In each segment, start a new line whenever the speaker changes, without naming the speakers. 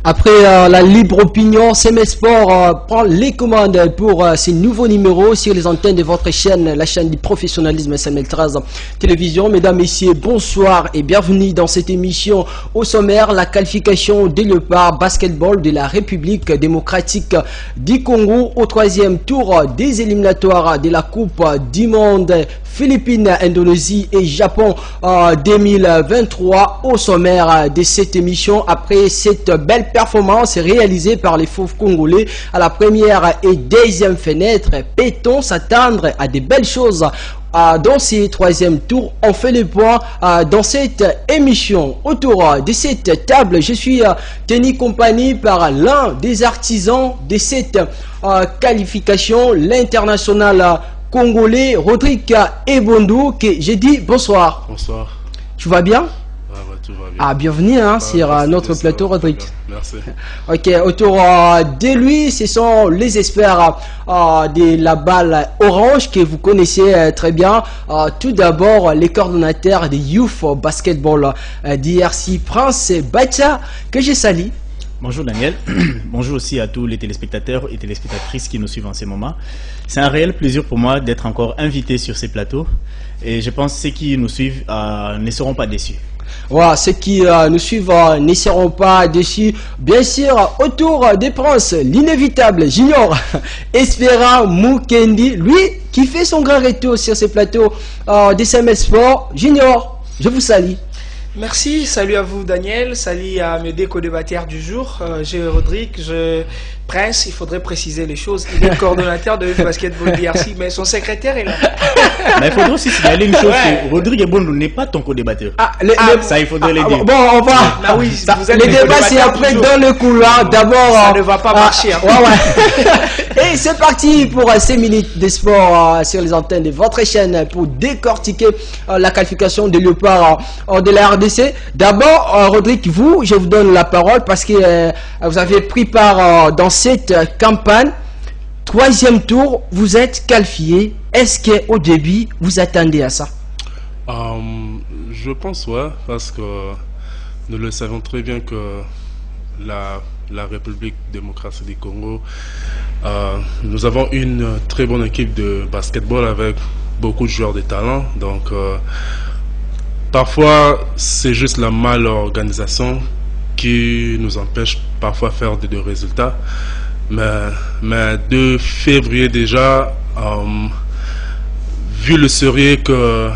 Après la libre opinion, CMS Sport prend les commandes pour ces nouveaux numéros sur les antennes de votre chaîne, la chaîne du professionnalisme SML 13 Télévision. Mesdames, Messieurs, bonsoir et bienvenue dans cette émission. Au sommaire, la qualification des Léopards basketball de la République démocratique du Congo au troisième tour des éliminatoires de la Coupe du Monde Philippines, Indonésie et Japon 2023. Au sommaire de cette émission, après cette belle performance réalisée par les Fauves congolais à la première et deuxième fenêtre, peut-on s'attendre à des belles choses dans ces troisième tours? On fait le point dans cette émission. Autour de cette table, je suis tenu compagnie par l'un des artisans de cette qualification, l'international congolais Rodrigue Ebondou, que j'ai dit bonsoir.
Bonsoir.
Tu vas bien?
Tout va bien.
Ah, bienvenue sur notre plateau, Rodrigue.
Merci.
Ok, autour de lui, ce sont les experts de la balle orange que vous connaissez très bien. Tout d'abord, les coordonnateurs de Youth Basketball d'IRC, Prince Bacha, que je salue.
Bonjour Daniel, bonjour aussi à tous les téléspectateurs et téléspectatrices qui nous suivent en ce moment. C'est un réel plaisir pour moi d'être encore invité sur ces plateaux et je pense que ceux qui nous suivent ne seront pas déçus.
Voilà, ceux qui nous suivent ne seront pas déçus. Bien sûr, autour des princes, l'inévitable Junior Espera Mukendi, lui qui fait son grand retour sur ces plateaux des CMS Sport. Junior, je vous salue.
Merci, salut à vous Daniel, salut à mes deux co-débatteurs du jour, j'ai Rodrigue, Prince, il faudrait préciser les choses, il est coordonnateur de basketball d'IRC, mais son secrétaire est là.
Mais il faudrait aussi signaler une chose, que Rodrigue Ebondou n'est pas ton co-débatteur. Ça il faudrait le dire.
Bon, on va.
Ah oui,
Les débats c'est après dans le couloir, d'abord.
Ça ne va pas marcher.
Et c'est parti pour 5 minutes de sport sur les antennes de votre chaîne pour décortiquer la qualification de Léopard de la RDC. D'abord, Rodrigue, je vous donne la parole parce que vous avez pris part dans cette campagne. Troisième tour, vous êtes qualifié. Est-ce qu'au début, vous attendez à ça?
Je pense, ouais, parce que nous le savons très bien que la République démocratique du Congo, nous avons une très bonne équipe de basketball avec beaucoup de joueurs de talent. Donc, parfois, c'est juste la malorganisation qui nous empêche parfois de faire de résultats. Mais de février déjà, vu le sérieux que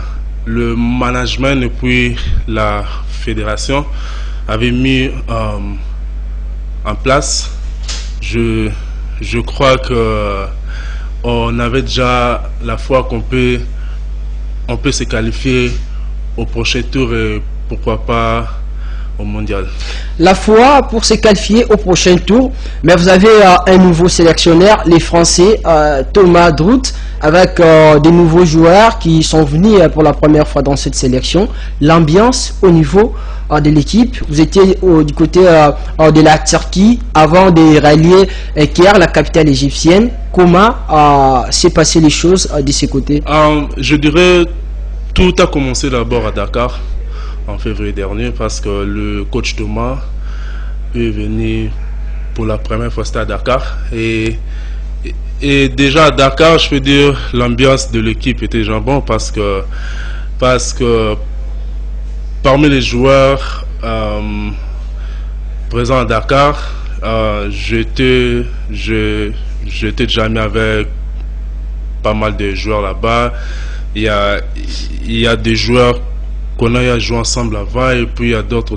le management et puis la fédération avaient mis en place, je crois que on avait déjà la foi qu'on peut se qualifier au prochain tour et pourquoi pas au mondial.
La foi pour se qualifier au prochain tour, mais vous avez un nouveau sélectionneur, les Français, Thomas Drout, avec des nouveaux joueurs qui sont venus pour la première fois dans cette sélection. L'ambiance au niveau de l'équipe, vous étiez du côté de la Turquie avant de rallier Caire, la capitale égyptienne. Comment s'est passé les choses de ce côté?
Je dirais tout a commencé d'abord à Dakar en février dernier parce que le coach Thomas est venu pour la première fois à Dakar et déjà à Dakar, je peux dire l'ambiance de l'équipe était déjà bonne parce que parmi les joueurs présents à Dakar, j'étais jamais avec pas mal de joueurs là-bas. Il y a des joueurs qu'on a joué ensemble avant et puis il y a d'autres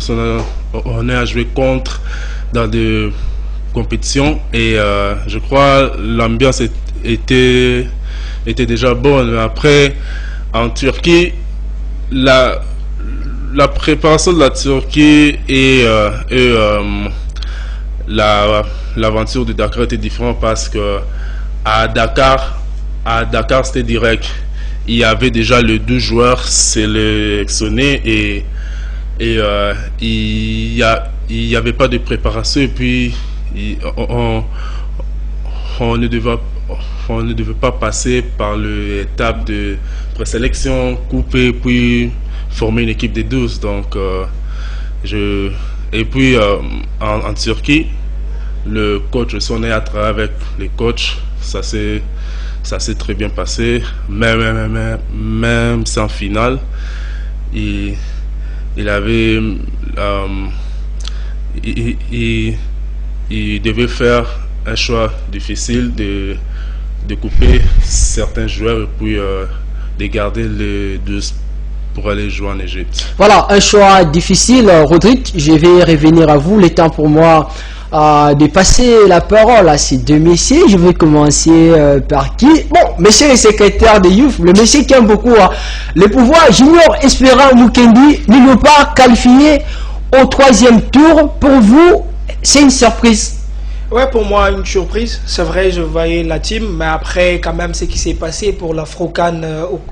on a joué contre dans des compétitions et je crois l'ambiance était déjà bonne. Mais après en Turquie, la préparation de la Turquie et l'aventure de Dakar était différente parce que à Dakar c'était direct. Il y avait déjà les 12 joueurs sélectionnés et il n'y avait pas de préparation et puis on ne devait pas passer par l'étape de présélection, couper puis former une équipe de 12. Donc Et puis en Turquie, le coach aussi, on est à travailler avec les coachs. Ça s'est très bien passé. Même sans finale, il avait il devait faire un choix difficile de couper certains joueurs et puis de garder les deux pour aller jouer en Égypte.
Voilà, un choix difficile. Rodrigue, je vais revenir à vous. Le temps pour moi de passer la parole à ces deux messieurs. Je vais commencer par qui? Bon, monsieur le secrétaire de Youth, le monsieur qui aime beaucoup le pouvoir. Junior Espérant Mukendi ne l'ont pas qualifié au 3e tour. Pour vous, c'est une surprise?
Ouais, pour moi, une surprise. C'est vrai, je voyais la team, mais après, quand même, ce qui s'est passé pour l'Afro-CAN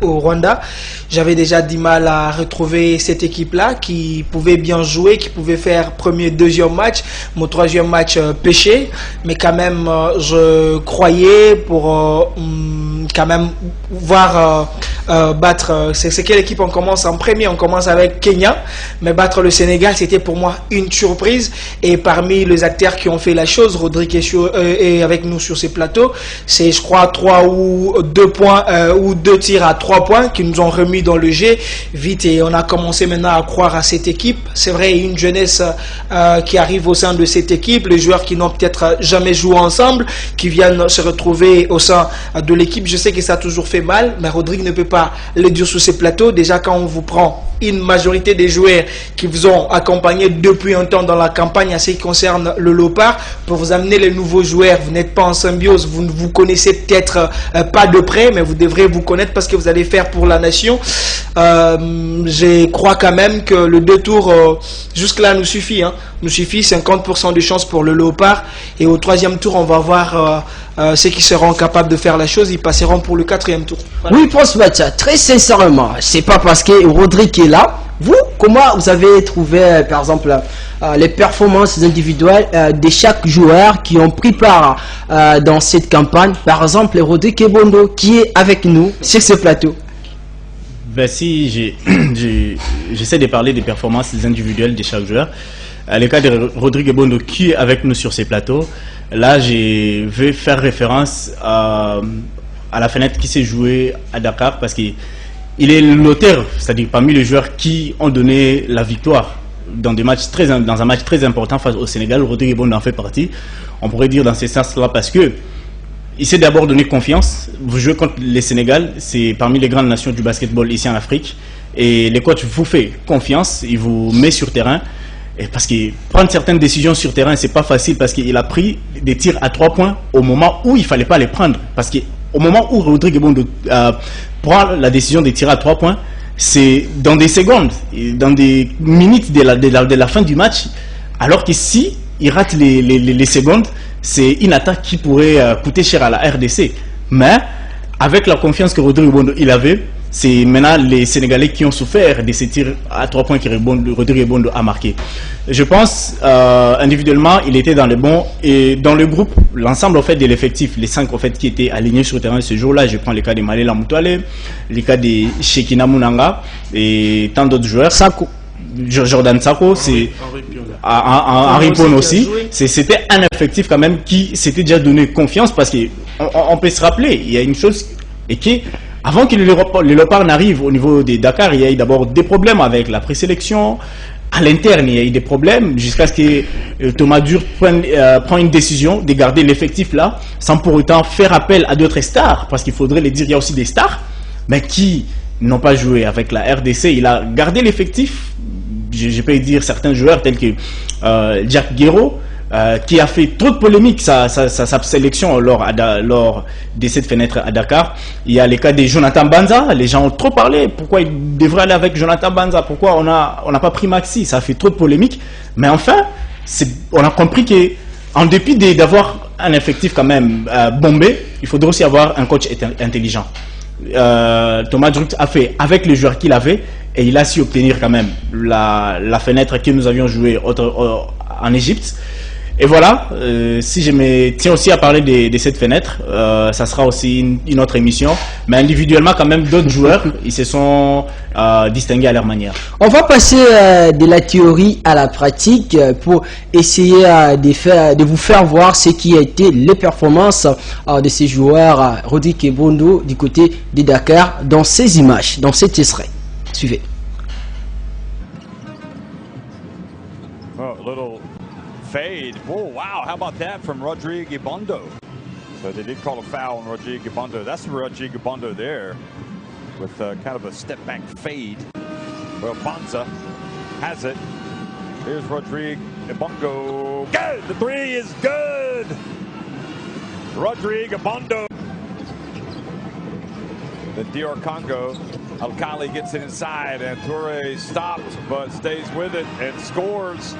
au Rwanda, j'avais déjà du mal à retrouver cette équipe-là qui pouvait bien jouer, qui pouvait faire premier, deuxième match, mon 3e match pêché, mais quand même, je croyais pour quand même voir battre. C'est quelle équipe on commence en premier? On commence avec Kenya, mais battre le Sénégal, c'était pour moi une surprise. Et parmi les acteurs qui ont fait la chose, Rodrigue est avec nous sur ces plateaux. C'est, je crois, 3 ou 2 points ou 2 tirs à 3 points qui nous ont remis dans le jeu vite, et on a commencé maintenant à croire à cette équipe. C'est vrai, une jeunesse qui arrive au sein de cette équipe, les joueurs qui n'ont peut-être jamais joué ensemble, qui viennent se retrouver au sein de l'équipe. Je sais que ça a toujours fait mal, mais Rodrigue ne peut pas le dire sur ces plateaux. Déjà, quand on vous prend une majorité des joueurs qui vous ont accompagné depuis un temps dans la campagne en ce qui concerne le Léopard, pour vous amener les nouveaux joueurs, vous n'êtes pas en symbiose, vous ne vous connaissez peut-être pas de près, mais vous devrez vous connaître parce que vous allez faire pour la nation. Je crois quand même que le 2 tours jusque-là nous suffit, nous suffit. 50% de chance pour le Léopard, et au 3e tour on va voir ceux qui seront capables de faire la chose. Ils passeront pour le 4e tour. Voilà.
Oui, Prospect, très sincèrement, c'est pas parce que Rodrigue est là. Vous, comment vous avez trouvé, par exemple, les performances individuelles de chaque joueur qui ont pris part dans cette campagne? Par exemple, Rodrigue Ebondo, qui est avec nous sur ce plateau.
Ben si, j'essaie de parler des performances individuelles de chaque joueur. Le cas de Rodrigue Ebondo, qui est avec nous sur ces plateaux, là, je vais faire référence à la fenêtre qui s'est jouée à Dakar, parce qu'il est l'auteur, c'est-à-dire parmi les joueurs qui ont donné la victoire dans un match très important face au Sénégal. Rodrigue Ebondo en fait partie. On pourrait dire dans ce sens-là parce que il s'est d'abord donné confiance. Vous jouez contre les Sénégal, c'est parmi les grandes nations du basketball ici en Afrique, et les coachs vous font confiance, ils vous mettent sur terrain. Et parce que prendre certaines décisions sur terrain, c'est pas facile, parce qu'il a pris des tirs à 3 points au moment où il fallait pas les prendre. Parce que au moment où Rodrigue Ebondo prend la décision de tirer à 3 points, c'est dans des secondes, dans des minutes de la fin du match. Alors que si il rate les secondes, c'est une attaque qui pourrait coûter cher à la RDC. Mais avec la confiance que Rodrigue Ebondo il avait, c'est maintenant les Sénégalais qui ont souffert de ces tirs à 3 points que Rodrigue Ebondo a marqué. Je pense, individuellement, il était dans le bon. Et dans le groupe, l'ensemble de l'effectif, les 5 qui étaient alignés sur le terrain ce jour-là, je prends le cas de Malela Moutouale, le cas de Shekina Mounanga et tant d'autres joueurs.
Sako.
Jordan Sako, c'est Henri Pon aussi. C'était un effectif quand même qui s'était déjà donné confiance, parce qu'on peut se rappeler, il y a une chose, et qui avant que le Léopard n'arrive au niveau de Dakar, il y a eu d'abord des problèmes avec la présélection. À l'interne, il y a eu des problèmes jusqu'à ce que Thomas Dur prenne une décision de garder l'effectif là, sans pour autant faire appel à d'autres stars, parce qu'il faudrait les dire, il y a aussi des stars, mais qui n'ont pas joué avec la RDC. Il a gardé l'effectif. Je peux dire certains joueurs tels que Jack Guerrero, qui a fait trop de polémiques sa sélection lors de cette fenêtre à Dakar. Il y a le cas de Jonathan Banza. Les gens ont trop parlé. Pourquoi il devrait aller avec Jonathan Banza? Pourquoi on n'a pas pris Maxi? Ça a fait trop de polémiques. Mais enfin, on a compris que, en dépit d'avoir un effectif quand même bombé, il faudrait aussi avoir un coach intelligent. Thomas Druct a fait avec les joueurs qu'il avait, et il a su obtenir quand même la fenêtre que nous avions jouée en Égypte. Et voilà, si je me tiens aussi à parler de cette fenêtre, ça sera aussi une autre émission. Mais individuellement, quand même, d'autres joueurs, ils se sont distingués à leur manière.
On va passer de la théorie à la pratique pour essayer de vous faire voir ce qui a été les performances de ces joueurs, Rodrigue Ebondo, du côté de Dakar, dans ces images, dans cet extrait. Suivez.
Fade. Oh, wow. How about that from Rodrigue Ebondo? So they did call a foul on Rodrigue Ebondo. That's Rodrigue Ebondo there with kind of a step back fade. Well, Bonza has it. Here's Rodrigue Ebondo. Good. The three is good. Rodrigue Ebondo. The DR Congo. Alkali gets it inside and Toure stopped but stays with it and scores.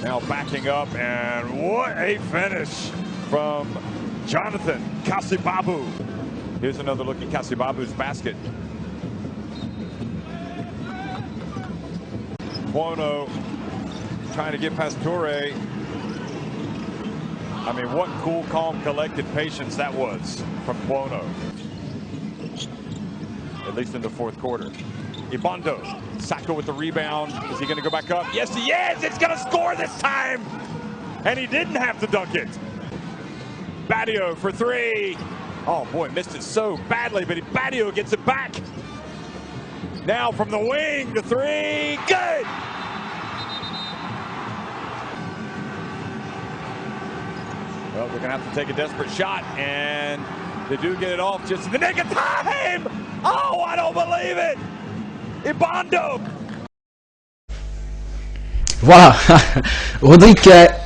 Now backing up, and what a finish from Jonathan Kasibabu. Here's another look at Kasibabu's basket. Buono trying to get past Toure. I mean, what cool, calm, collected patience that was from Buono. At least in the fourth quarter. Ebondo, Sacco with the rebound. Is he going to go back up? Yes, he is. It's going to score this time. And he didn't have to dunk it. Badio for three. Oh, boy, missed it so badly, but Badio gets it back. Now from the wing, the three. Good. Well, they're going to have to take a desperate shot, and they do get it off just in the nick of time. Oh, I don't believe it. Ebondo.
Voilà, Rodrigue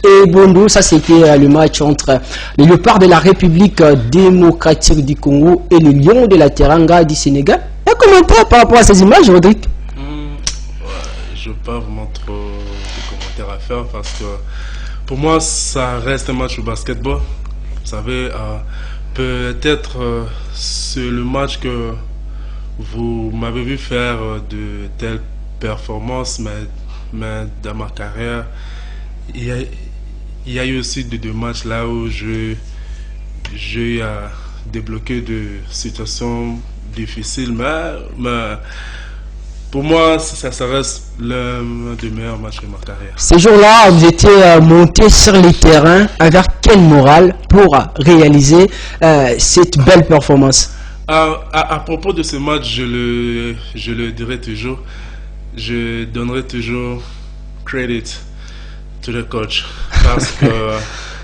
Ebondo, ça c'était le match entre le Léopard de la République démocratique du Congo et le Lion de la Teranga du Sénégal. Un commentaire par rapport à ces images, Rodrigue?
Je n'ai pas vraiment trop de commentaires à faire parce que pour moi ça reste un match au basketball. Vous savez, peut-être c'est le match que vous m'avez vu faire de telles performances, mais dans ma carrière, il y a eu aussi deux matchs là où j'ai eu à débloquer de situations difficiles, mais pour moi, ça reste l'un des meilleurs matchs de ma carrière.
Ces jours-là, vous étiez monté sur les terrains avec quelle morale pour réaliser cette belle performance?
À propos de ce match, je le dirai toujours, je donnerai toujours credit to the coach parce que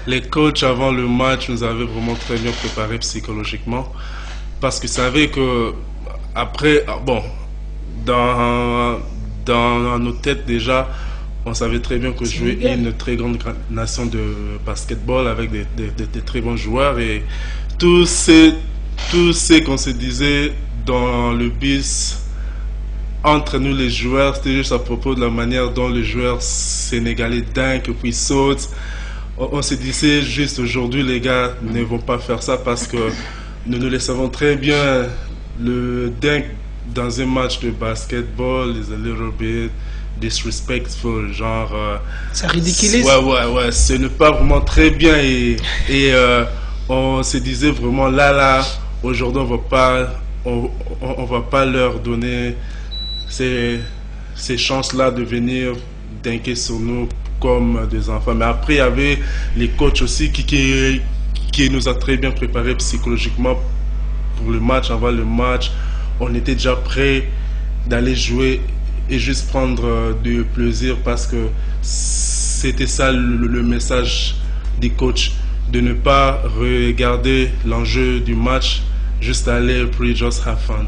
les coachs avant le match nous avaient vraiment très bien préparé psychologiquement parce qu'ils savaient que après, bon, dans nos têtes déjà, on savait très bien que jouer une très grande nation de basketball avec des très bons joueurs et tout ce qu'on se disait dans le bis entre nous les joueurs, c'était juste à propos de la manière dont les joueurs sénégalais dunk puis sautent. On se disait juste aujourd'hui les gars ne vont pas faire ça parce que nous le savons très bien, le dunk dans un match de basketball is a little bit disrespectful, genre
ça ridiculise.
Ouais, ce n'est pas vraiment très bien et on se disait vraiment là aujourd'hui on va pas leur donner ces chances-là de venir dunker sur nous comme des enfants. Mais après, il y avait les coachs aussi qui nous a très bien préparés psychologiquement pour le match. Avant le match, on était déjà prêts d'aller jouer et juste prendre du plaisir parce que c'était ça le message des coachs, de ne pas regarder l'enjeu du match, juste aller puis just have fun.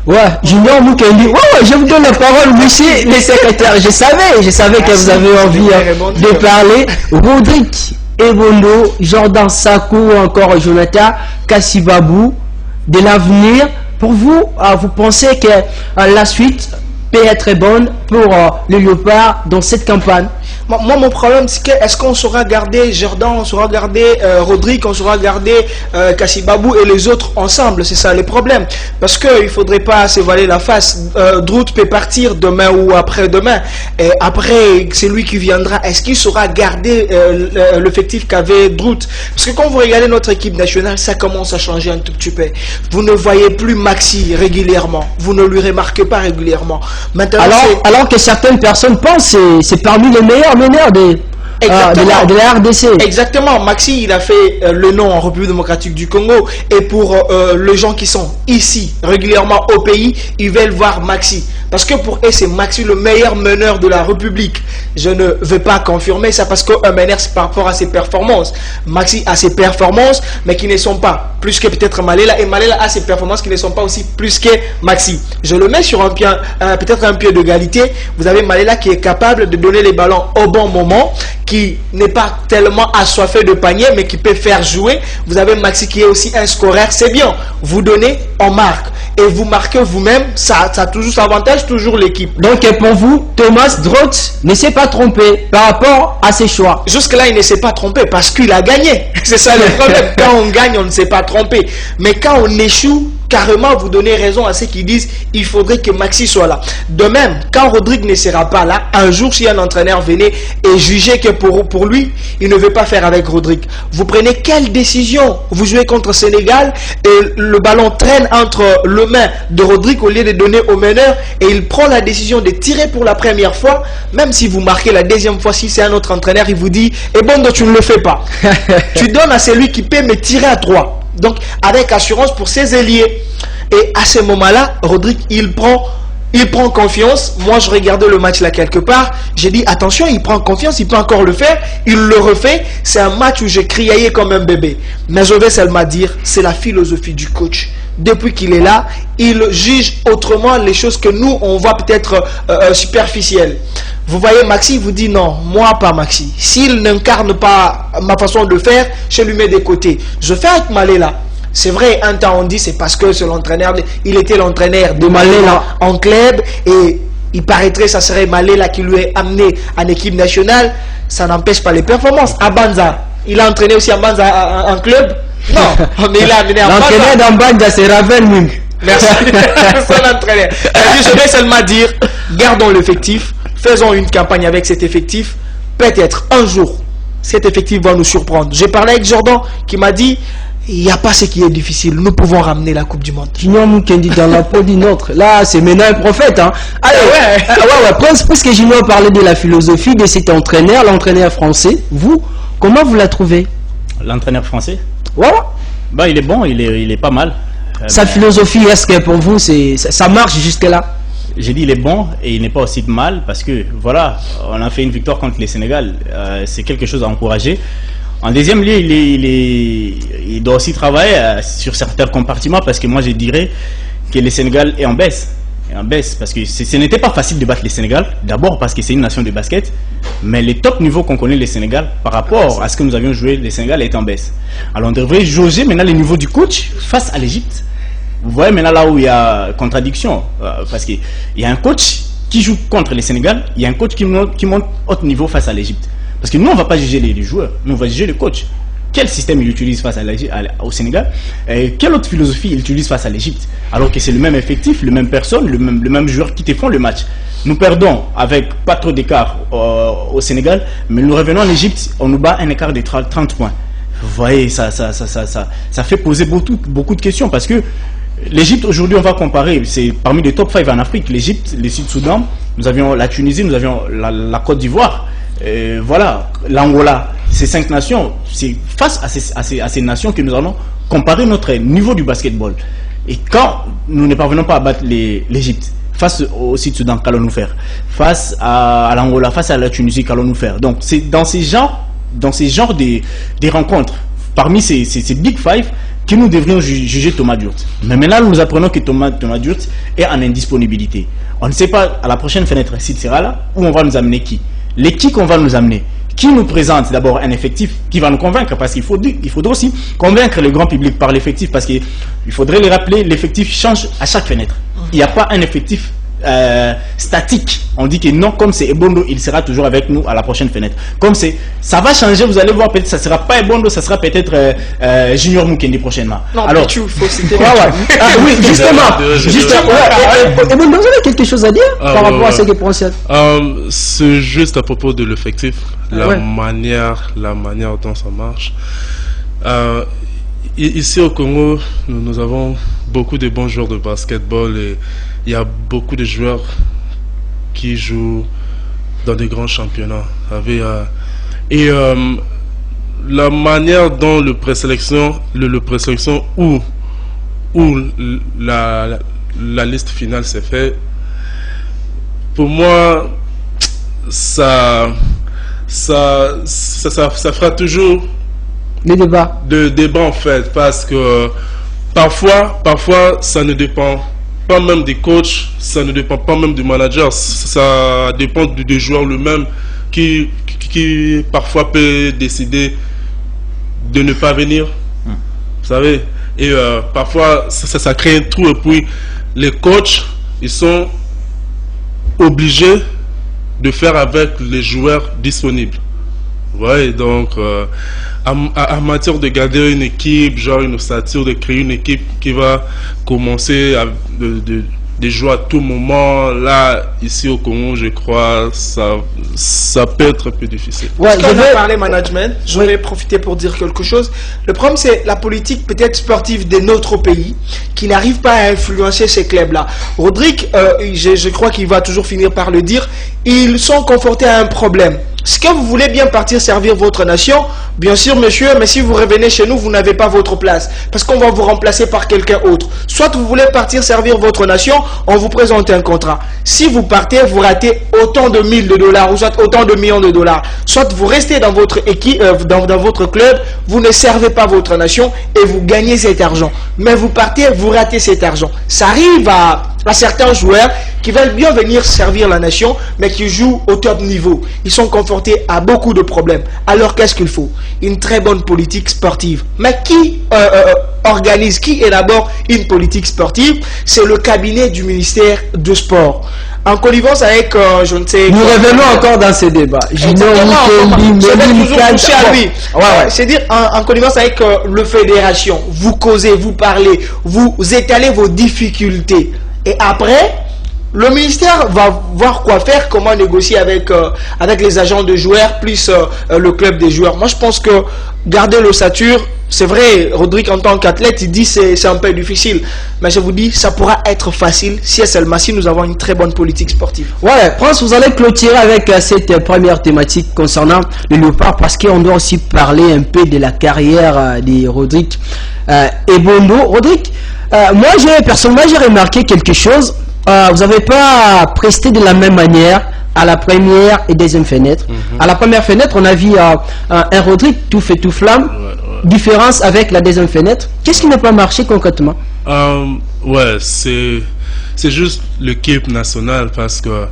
Ouais, Junior Mukendi. Ouais, je vous donne la parole, monsieur le secrétaire. Je savais que vous avez envie de parler. Rodrigue Ebondo, Jordan Sacco ou encore Jonathan Kasibabu, de l'avenir. Pour vous, vous pensez que la suite peut être bonne pour le Léopard dans cette campagne?
Moi, mon problème, c'est que est-ce qu'on saura garder Jordan, on saura garder Rodrigue, on saura garder Kassibabou et les autres ensemble? C'est ça le problème. Parce qu'il ne faudrait pas se voiler la face. Drout peut partir demain ou après-demain. Et après, c'est lui qui viendra. Est-ce qu'il saura garder l'effectif qu'avait Drout? Parce que quand vous regardez notre équipe nationale, ça commence à changer un tout petit peu. Vous ne voyez plus Maxi régulièrement. Vous ne lui remarquez pas régulièrement. Maintenant,
alors que certaines personnes pensent que c'est parmi les meilleurs meneurs de la RDC.
Exactement. Maxi, il a fait le nom en République démocratique du Congo. Et pour les gens qui sont ici régulièrement au pays, ils veulent voir Maxi. Parce que pour eux, c'est Maxi le meilleur meneur de la République. Je ne veux pas confirmer ça parce qu'un meneur, c'est par rapport à ses performances. Maxi a ses performances, mais qui ne sont pas plus que peut-être Malela. Et Malela a ses performances qui ne sont pas aussi plus que Maxi. Je le mets sur peut-être un pied d'égalité. Vous avez Malela qui est capable de donner les ballons au bon moment, qui n'est pas tellement assoiffé de panier, mais qui peut faire jouer. Vous avez Maxi qui est aussi un scoreur. C'est bien. Vous donnez, on marque. Et vous marquez vous-même, ça a toujours son avantage, toujours l'équipe.
Donc pour vous, Thomas Drout ne s'est pas trompé par rapport à ses choix.
Jusque-là, il ne s'est pas trompé parce qu'il a gagné. C'est ça le problème. Quand on gagne, on ne s'est pas trompé. Mais quand on échoue, carrément, vous donnez raison à ceux qui disent il faudrait que Maxi soit là. De même, quand Rodrigue ne sera pas là, un jour, si un entraîneur venait et jugeait que pour lui, il ne veut pas faire avec Rodrigue, vous prenez quelle décision? Vous jouez contre Sénégal et le ballon traîne entre les mains de Rodrigue au lieu de donner au meneur et il prend la décision de tirer pour la première fois. Même si vous marquez la deuxième fois, si c'est un autre entraîneur, il vous dit « Eh bon, donc tu ne le fais pas. Tu donnes à celui qui peut me tirer à 3. » Donc, avec assurance pour ses ailiers. Et à ce moment-là, Rodrigue, il prend confiance. Moi, je regardais le match là quelque part. J'ai dit, attention, il prend confiance, il peut encore le faire. Il le refait. C'est un match où j'ai crié comme un bébé. Mais je vais seulement dire, c'est la philosophie du coach. Depuis qu'il est là, il juge autrement les choses que nous, on voit peut-être superficielles. Vous voyez, Maxi vous dit non, moi pas Maxi. S'il n'incarne pas ma façon de faire, je lui mets des côtés. Je fais avec Malela. C'est vrai, un temps on dit c'est parce que c'est l'entraîneur, il était l'entraîneur de Malela en club et il paraîtrait ça serait Malela qui lui est amené en équipe nationale. Ça n'empêche pas les performances. À Banza, il a entraîné aussi à Banza en club. Non, mais il a amené à Banza.
L'entraîneur dans Banza, c'est Ravel Ming.
Merci. Son entraîneur. Je vais seulement dire, gardons l'effectif, faisons une campagne avec cet effectif. Peut-être un jour, cet effectif va nous surprendre. J'ai parlé avec Jordan qui m'a dit, il n'y a pas ce qui est difficile. Nous pouvons ramener la Coupe du Monde.
Junior Mukendi dans la peau d'une autre. Là, c'est maintenant un prophète. Hein. Allez, puisque Junior parlait de la philosophie de cet entraîneur, l'entraîneur français, vous, comment vous la trouvez?
L'entraîneur français?
Voilà.
Bah, il est bon, il est pas mal.
Sa philosophie, est-ce que pour vous, ça marche jusque-là?
J'ai dit il est bon et il n'est pas aussi mal parce que voilà, on a fait une victoire contre les Sénégal. C'est quelque chose à encourager. En deuxième lieu, il doit aussi travailler sur certains compartiments parce que moi je dirais que le Sénégal est en baisse. Parce que ce n'était pas facile de battre les Sénégal. D'abord parce que c'est une nation de basket. Mais le top niveau qu'on connaît les Sénégal par rapport à ce que nous avions joué, les Sénégal est en baisse. Alors on devrait jauger maintenant le niveau du coach face à l'Égypte. Vous voyez maintenant là où il y a contradiction. Parce qu'il y a un coach qui joue contre les Sénégal. Il y a un coach qui monte haut niveau face à l'Égypte. Parce que nous, on ne va pas juger les joueurs, nous, on va juger le coach. Quel système il utilise face au Sénégal? Quelle autre philosophie il utilise face à l'Égypte? Alors que c'est le même effectif, le même personne, le même joueur qui te font le match. Nous perdons avec pas trop d'écart au Sénégal, mais nous revenons en Égypte, on nous bat un écart de 30 points. Vous voyez, ça fait poser beaucoup de questions parce que l'Égypte, aujourd'hui, on va comparer, c'est parmi les top 5 en Afrique. L'Égypte, le Sud-Soudan, nous avions la Tunisie, nous avions la Côte d'Ivoire. Voilà, l'Angola, ces 5 nations, c'est face à ces nations que nous allons comparer notre niveau du basketball. Et quand nous ne parvenons pas à battre l'Égypte, face au Sud-Soudan, qu'allons-nous faire? Face à l'Angola, face à la Tunisie, qu'allons-nous faire? Donc, c'est dans ces genres des rencontres, parmi ces Big Five, que nous devrions juger Thomas Drout. Mais maintenant, nous apprenons que Thomas Drout est en indisponibilité. On ne sait pas à la prochaine fenêtre s'il sera là, où on va nous amener qui. L'équipe qu'on va nous amener, qui nous présente d'abord un effectif qui va nous convaincre, parce qu'il faudra aussi convaincre le grand public par l'effectif, parce qu'il faudrait les rappeler, l'effectif change à chaque fenêtre. Il n'y a pas un effectif statique. On dit que non, comme c'est Ebondo, il sera toujours avec nous à la prochaine fenêtre. Comme ça va changer, vous allez voir, peut-être ça sera pas Ebondo, ça sera peut-être Junior Mukendi prochainement.
Non,
alors
Pichu, il faut citer.
oui, justement.
Ebondo, vous avez quelque chose à dire par rapport à ce que pense
c'est juste à propos de l'effectif, la manière dont ça marche. Ici au Congo, nous avons beaucoup de bons joueurs de basketball et il y a beaucoup de joueurs qui jouent dans des grands championnats. Et la manière dont le présélection ou la liste finale s'est faite, pour moi, ça fera toujours
les débats.
De débat en fait, parce que parfois ça ne dépend pas même des coachs, ça ne dépend pas même du manager, ça dépend du joueur lui-même qui parfois peut décider de ne pas venir, vous savez, et parfois ça crée un trou et puis les coachs ils sont obligés de faire avec les joueurs disponibles. Ouais, donc en matière de garder une équipe, genre une ossature, de créer une équipe qui va commencer de jouer à tout moment, là, ici au Congo, je crois, ça peut être un peu difficile.
Ouais, je vais parler management, je vais profiter pour dire quelque chose. Le problème, c'est la politique peut-être sportive de notre pays qui n'arrive pas à influencer ces clubs-là. Rodrigue, je crois qu'il va toujours finir par le dire, ils sont confrontés à un problème. Est-ce que vous voulez bien partir servir votre nation? Bien sûr, monsieur, mais si vous revenez chez nous, vous n'avez pas votre place. Parce qu'on va vous remplacer par quelqu'un autre. Soit vous voulez partir servir votre nation, on vous présente un contrat. Si vous partez, vous ratez autant de $1000 ou soit autant de millions de dollars. Soit vous restez dans votre équipe, dans votre club, vous ne servez pas votre nation et vous gagnez cet argent. Mais vous partez, vous ratez cet argent. Ça arrive à certains joueurs qui veulent bien venir servir la nation, mais qui jouent au top niveau. Ils sont confrontés à beaucoup de problèmes. Alors qu'est-ce qu'il faut? Une très bonne politique sportive. Mais qui organise, qui élabore une politique sportive? C'est le cabinet du ministère de Sport. En connivence avec, je ne sais...
Nous revenons encore dans ces débats.
C'est-à-dire, en connivence avec le fédération, vous causez, vous parlez, vous étalez vos difficultés. Et après, le ministère va voir quoi faire, comment négocier avec les agents de joueurs, plus le club des joueurs. Moi, je pense que garder l'ossature, c'est vrai, Rodrigue, en tant qu'athlète, il dit c'est un peu difficile. Mais je vous dis, ça pourra être facile si et seulement si nous avons une très bonne politique sportive.
Ouais, Prince, vous allez clôturer avec cette première thématique concernant le Léopard, parce qu'on doit aussi parler un peu de la carrière de Rodrigue Ebondo. Rodrigue, moi, personnellement, j'ai remarqué quelque chose. Vous n'avez pas presté de la même manière à la première et deuxième fenêtre. À la première fenêtre, on a vu un Rodrigue tout fait tout flamme. Différence avec la deuxième fenêtre. Qu'est-ce qui n'a pas marché concrètement?
Ouais, c'est juste l'équipe nationale, parce que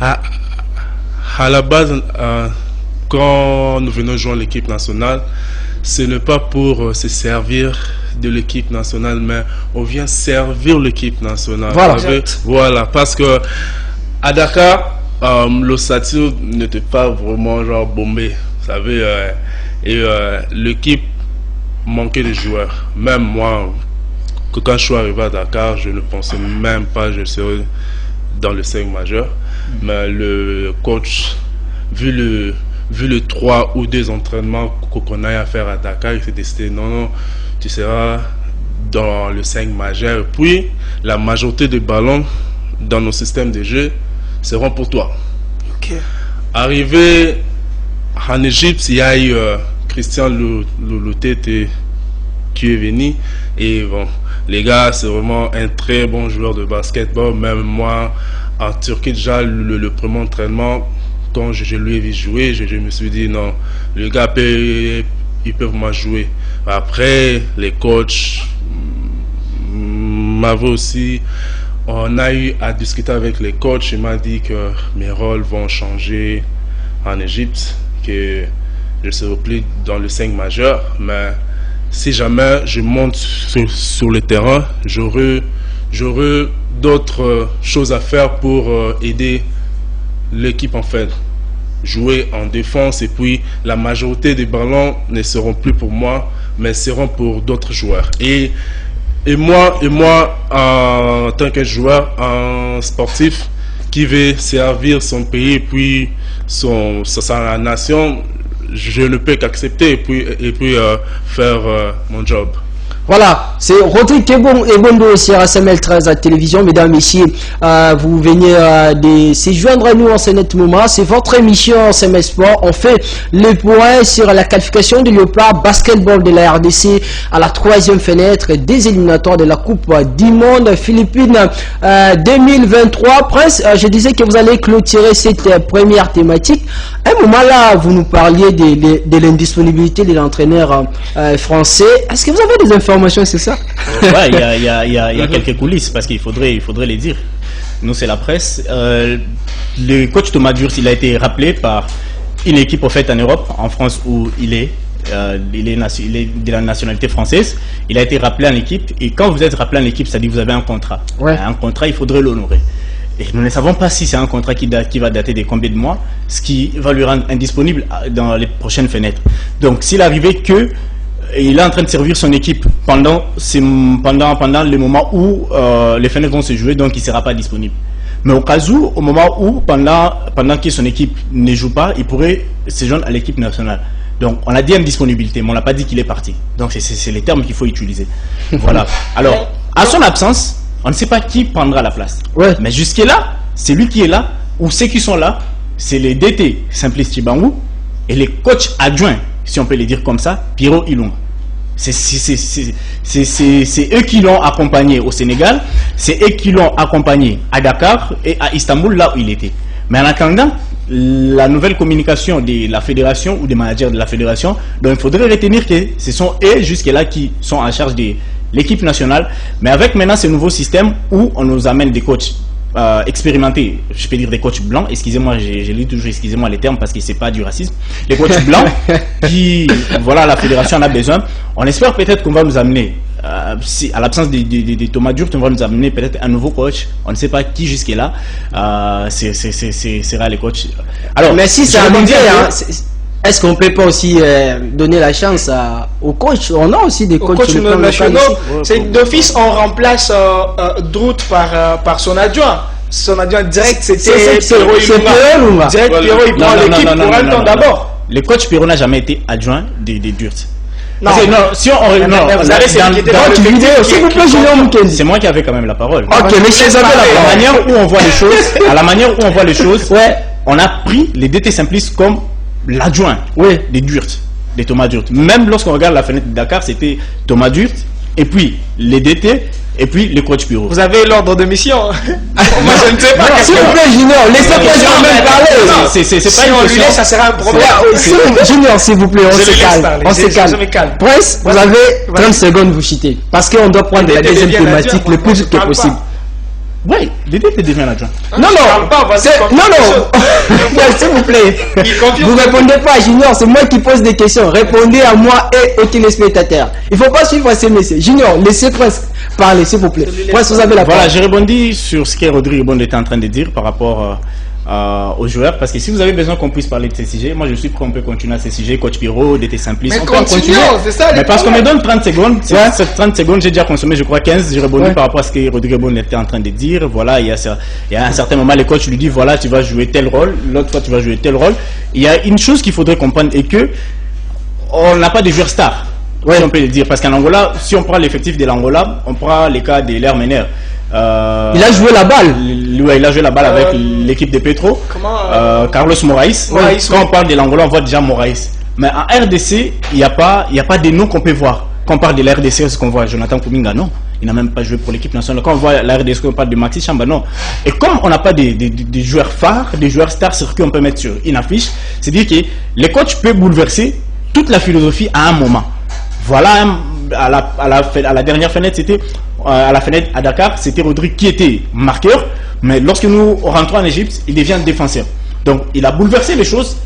à la base, quand nous venons joindre l'équipe nationale, ce n'est pas pour se servir de l'équipe nationale, mais on vient servir l'équipe nationale. Voilà, parce que à Dakar, l'ossature n'était pas vraiment genre bombé, vous savez, et l'équipe manquait de joueurs. Même moi, quand je suis arrivé à Dakar, je ne pensais même pas que je serais dans le 5 majeur, mais le coach, vu le 3 ou 2 entraînements qu'on a à faire à Dakar, il s'est décidé non, tu seras dans le 5 majeur. Puis la majorité des ballons dans nos systèmes de jeu seront pour toi. Arrivé en Égypte, il y a eu Christian Loutete qui est venu, et bon, les gars, c'est vraiment un très bon joueur de basketball. Même moi, en Turquie, déjà le premier entraînement, quand je lui ai vu jouer, je me suis dit non, le gars il peut vraiment jouer. Après, les coachs m'avaient aussi, on a eu à discuter avec les coachs. Il m'a dit que mes rôles vont changer en Égypte, que je ne serai plus dans le 5 majeur, mais si jamais je monte sur le terrain, j'aurai d'autres choses à faire pour aider l'équipe en fait. Jouer en défense et puis la majorité des ballons ne seront plus pour moi, mais seront pour d'autres joueurs. Et moi, en tant que joueur, un sportif qui veut servir son pays et puis sa nation, je ne peux qu'accepter et puis faire mon job.
Voilà, c'est Rodrigue Ebondo sur SML 13 à télévision. Mesdames, messieurs, vous venez de se joindre à nous en ce net moment. C'est votre émission SML Sport. On fait le point sur la qualification de Léopard Basketball de la RDC à la 3e fenêtre des éliminatoires de la Coupe du Monde Philippines 2023. Prince, je disais que vous allez clôturer cette première thématique. À un moment là, vous nous parliez de l'indisponibilité de l'entraîneur français. Est-ce que vous avez des informations sur ça?
Ouais, il y a quelques coulisses parce qu'il faudrait les dire. Nous, c'est la presse. Le coach Thomas Durs, il a été rappelé par une équipe au fait en Europe, en France où il est de la nationalité française. Il a été rappelé en équipe et quand vous êtes rappelé en équipe, ça dit que vous avez un contrat.
Ouais.
Un contrat, il faudrait l'honorer. Et nous ne savons pas si c'est un contrat qui va dater de combien de mois, ce qui va lui rendre indisponible dans les prochaines fenêtres. Donc, s'il arrivait que il est en train de servir son équipe pendant le moment où les fenêtres vont se jouer, donc il ne sera pas disponible. Mais au cas où, au moment où, pendant que son équipe ne joue pas, il pourrait se joindre à l'équipe nationale. Donc on a dit indisponibilité, mais on n'a pas dit qu'il est parti. Donc c'est les termes qu'il faut utiliser. Voilà. Alors, à son absence, on ne sait pas qui prendra la place.
Ouais.
Mais jusque-là, c'est lui qui est là, ou ceux qui sont là, c'est les DT Simplice Tchibangou et les coachs adjoints, si on peut les dire comme ça, Pierrot Ilunga. C'est eux qui l'ont accompagné au Sénégal, c'est eux qui l'ont accompagné à Dakar et à Istanbul, là où il était. Mais en attendant, la nouvelle communication de la fédération ou des managers de la fédération, donc il faudrait retenir que ce sont eux jusque-là qui sont en charge de l'équipe nationale. Mais avec maintenant ce nouveau système où on nous amène des coachs expérimentés, je peux dire des coachs blancs, excusez-moi, j'ai lu toujours excusez-moi les termes parce que c'est pas du racisme, les coachs blancs qui, voilà, la fédération en a besoin. On espère peut-être qu'on va nous amener, si, à l'absence de Thomas Durs, on va nous amener peut-être un nouveau coach, on ne sait pas qui jusque-là, sera les coachs. Alors,
mais si ça arrive, est-ce qu'on peut pas aussi donner la chance aux coachs? On a aussi des coachs
nationaux. C'est d'office, on remplace Drout par son adjoint. Son adjoint direct, c'était Pierrot Ilunga. Direct, Pierrot, il prend l'équipe pour un temps d'abord.
Le coach Pierrot n'a jamais été adjoint des Durs.
Non.
Si on
vous avez
c'est moi qui avais quand même la parole.
Ok, mais c'est ça
la manière où on voit les choses. À la manière où on voit les choses,
ouais.
On a pris les DT Simplice comme l'adjoint des Durs, des Thomas Durs. Même lorsqu'on regarde la fenêtre de Dakar, c'était Thomas Durs, et puis les DT, et puis le coach Pierrot.
Vous avez l'ordre de mission. Moi, je ne sais pas.
S'il vous plaît, Junior, laissez pas même parler.
C'est pas
si on lui laisse, ça sera un problème.
Junior, s'il vous plaît, on se calme. On se calme. Prince, vous avez 30 secondes, vous chutez. Parce qu'on doit prendre la deuxième thématique le plus vite que possible.
Oui, DT devient l'adjoint.
Non, s'il vous plaît. Vous répondez pas, Junior, c'est moi qui pose des questions. Répondez à moi et aux téléspectateurs. Il ne faut pas suivre ces messieurs. Junior, laissez Prince parler, s'il vous plaît. Prince, vous avez la parole.
Voilà, j'ai rebondi sur ce que Rodrigue Bond était en train de dire par rapport aux joueurs, parce que si vous avez besoin qu'on puisse parler de ces sujets, moi je suis prêt, on peut continuer à ces sujets, coach Pierrot, DT Simplice, on peut continuer,
c'est ça,
mais parce qu'on me donne 30 secondes, ces 30 secondes, j'ai déjà consommé, je crois 15, j'ai rebondi par rapport à ce que Rodrigue Bon était en train de dire. Voilà, il y a un certain moment, les coachs lui disent, voilà, tu vas jouer tel rôle, l'autre fois tu vas jouer tel rôle. Il y a une chose qu'il faudrait comprendre, et que on n'a pas de joueurs stars, si on peut le dire, parce qu'en Angola, si on prend l'effectif de l'Angola, on prend les cas de l'air meneur.
Il a joué la balle.
Il a joué la balle avec l'équipe de Petro. Carlos Moraes. Quand on parle de l'Angola, on voit déjà Moraes. Mais en RDC, il n'y a pas des noms qu'on peut voir. Quand on parle de la RDC, ce qu'on voit Jonathan Kuminga, non. Il n'a même pas joué pour l'équipe nationale. Quand on voit la RDC, on parle de Maxi Chamba, non. Et comme on n'a pas des joueurs phares, des joueurs stars sur qui on peut mettre sur une affiche, c'est dire que les coachs peuvent bouleverser toute la philosophie à un moment. Voilà, à la dernière fenêtre, c'était à la fenêtre à Dakar, c'était Rodrigue qui était marqueur, mais lorsque nous rentrons en Égypte, il devient défenseur. Donc il a bouleversé les choses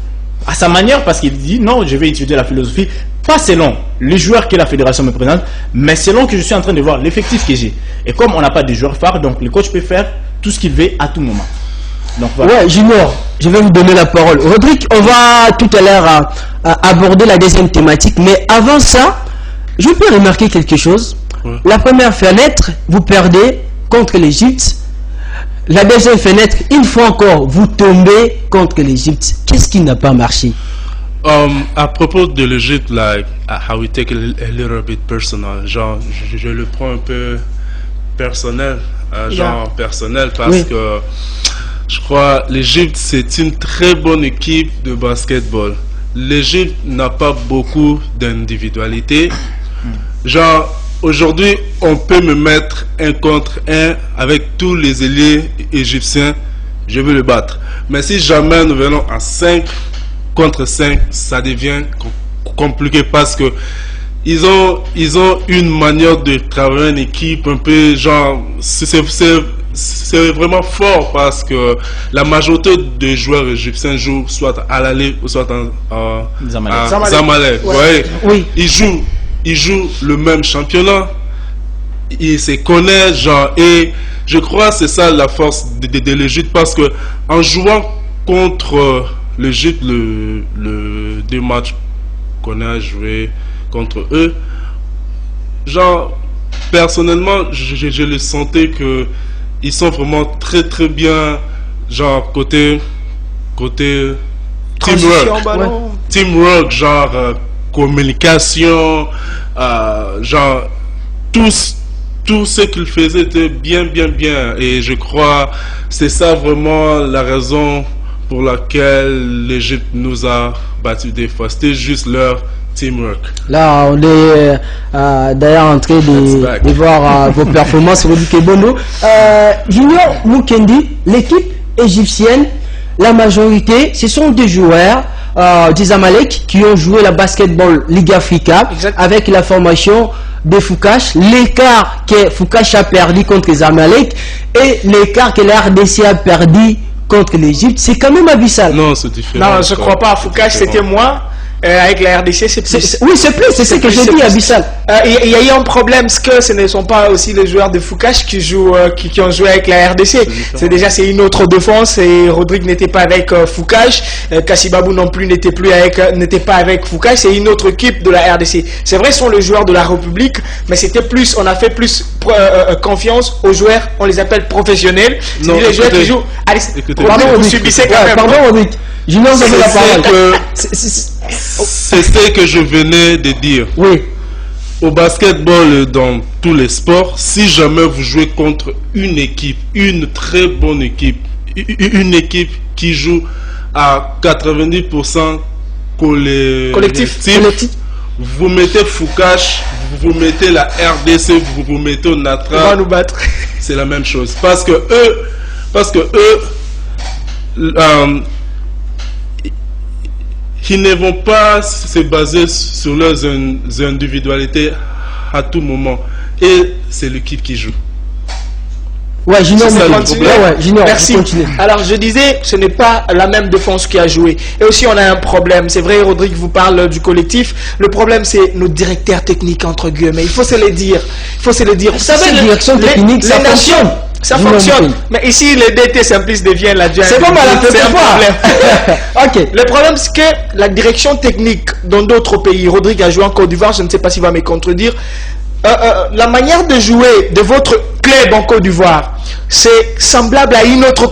à sa manière parce qu'il dit non, je vais étudier la philosophie pas selon les joueurs que la fédération me présente, mais selon que je suis en train de voir l'effectif que j'ai. Et comme on n'a pas de joueurs phares, donc le coach peut faire tout ce qu'il veut à tout moment. Donc, voilà.
Ouais, Junior, je vais vous donner la parole. Rodrigue, on va tout à l'heure aborder la deuxième thématique, mais avant ça, je peux remarquer quelque chose.
Ouais.
La première fenêtre, vous perdez contre l'Égypte. La deuxième fenêtre, une fois encore, vous tombez contre l'Égypte. Qu'est-ce qui n'a pas marché?
À propos de l'Égypte, like, how we take a little bit personal, genre, je le prends un peu personnel, personnel, parce que je crois l'Égypte, c'est une très bonne équipe de basketball. L'Égypte n'a pas beaucoup d'individualité. Genre, aujourd'hui, on peut me mettre 1 contre 1 avec tous les ailiers égyptiens, je vais le battre. Mais si jamais nous venons à 5 contre 5, ça devient compliqué parce que ils ont une manière de travailler en équipe un peu genre, c'est vraiment fort parce que la majorité des joueurs égyptiens jouent soit à l'aller ou soit à Zamalek. Ouais.
Oui.
Ils jouent le même championnat. Ils se connaissent, genre, et je crois que c'est ça la force de l'Égypte parce que en jouant contre l'Égypte, le 2 matchs qu'on a joué contre eux, genre, personnellement, je le sentais que ils sont vraiment très très bien, genre, côté teamwork, genre, communication, genre, tout ce qu'il faisait était bien, et je crois c'est ça vraiment la raison pour laquelle l'Égypte nous a battu des fois. C'était juste leur teamwork.
Là, on est d'ailleurs en train de voir vos performances, Rodrigue Bondo. Junior Mukendi, l'équipe égyptienne, la majorité, ce sont des joueurs du Zamalek qui ont joué la Basketball Ligue Africa avec la formation de Foucache. L'écart que Foucache a perdu contre Zamalek et l'écart que la RDC a perdu contre l'Égypte, c'est quand même abyssal.
Non, c'est différent.
Non, je crois pas. Foucache, c'était moi. Avec la RDC, c'est plus.
Oui, c'est plus, c'est ce que j'ai dit, abyssal.
Il y a eu un problème, parce que ce ne sont pas aussi les joueurs de Foucache qui jouent, qui ont joué avec la RDC. C'est une autre défense, et Rodrigue n'était pas avec Foucache, Kassibabou non plus n'était pas avec Foucache, c'est une autre équipe de la RDC. C'est vrai, ce sont les joueurs de la République, mais c'était plus, on a fait plus confiance aux joueurs, on les appelle professionnels.
Non,
les joueurs qui jouent. Allez,
pardon,
vous subissez quand même.
Pardon, Rodrigue. Junior, vous avez la parole.
C'est ce que je venais de dire.
Oui.
Au basketball, dans tous les sports, si jamais vous jouez contre une équipe, une très bonne équipe, une équipe qui joue à 90% collectif, vous mettez Foucache, vous mettez la RDC, vous mettez Natra,
on va nous battre.
C'est la même chose. Parce que eux, ils ne vont pas se baser sur leurs individualités à tout moment. Et c'est l'équipe qui joue.
Ouais, Junior,
merci. Alors, je disais, ce n'est pas la même défense qui a joué. Et aussi, on a un problème. C'est vrai, Rodrigue vous parle du collectif. Le problème, c'est nos directeurs techniques, entre guillemets. Il faut se le dire. Vous savez,
ça fonctionne.
Ça fonctionne. Mais ici, le DT Simplice devient l'adjoint.
C'est pas mal,
c'est un problème.
Ok.
Le problème, c'est que la direction technique dans d'autres pays, Rodrigue a joué en Côte d'Ivoire, je ne sais pas s'il va me contredire. La manière de jouer de votre club en Côte d'Ivoire, c'est semblable à un autre